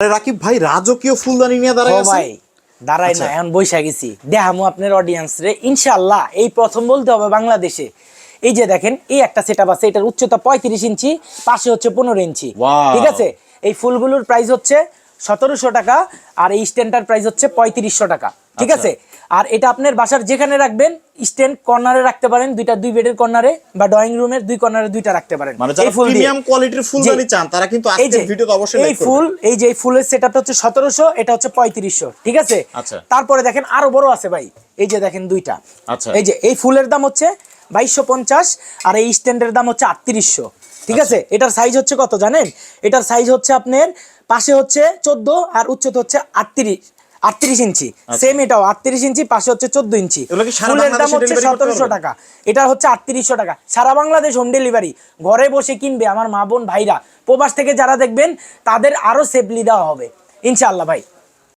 আরে রাকিব ভাই রাজকীয় ফুলদানি নিয়ে দাঁড়ায় আছে। ভাই দাঁড়াই না, এখন বৈশা গেছি দেখামু আপনার অডিয়েন্স রে ইনশাআল্লাহ। এই প্রথম বলতে হবে বাংলাদেশে। এই যে দেখেন, এই একটা সেটআপ আছে, এটার উচ্চতা 35 ইঞ্চি, পাশে হচ্ছে 15 ইঞ্চি। ঠিক আছে, এই ফুলগুলোর প্রাইস হচ্ছে 1700 টাকা, আর এই স্ট্যান্ডার প্রাইস হচ্ছে 3500 টাকা। ঠিক আছে, আর এটা আপনার বাসার যেখানে রাখবেন, স্ট্যান্ড কর্নারে রাখতে পারেন, দুই বেডের কর্নারে, বা ড্রয়িং রুমের দুই কর্নারে দুইটা রাখতে পারেন। মানে যারা প্রিমিয়াম কোয়ালিটির ফুলদানি চান তারা কিন্তু আজকের ভিডিওতে অবশ্যই লাইক করবেন। এই যে ফুলের সেটআপটা হচ্ছে 1700, এটা হচ্ছে 3500। ঠিক আছে, তারপরে দেখেন আরো বড় আছে ভাই, এই যে দেখেন দুইটা। এই যে এই ফুলের দাম হচ্ছে 2250, আর এই স্ট্যান্ডের দাম হচ্ছে 3800। ঠিক আছে, এটার সাইজ হচ্ছে কত জানেন? এটার সাইজ হচ্ছে আপনার পাশে হচ্ছে 14 আর উচ্চতা হচ্ছে 38 ইঞ্চি। সেম এটাও 38 ইঞ্চি, পাশে হচ্ছে 14 ইঞ্চি। ফুলের দাম হচ্ছে 1700 টাকা, এটা হচ্ছে 3800 টাকা। সারা বাংলাদেশ হোম ডেলিভারি। ঘরে বসে কিনবে আমার মা বোন ভাইরা, প্রবাস থেকে যারা দেখবেন তাদের আরো সেফলি দেওয়া হবে ইনশাআল্লাহ ভাই।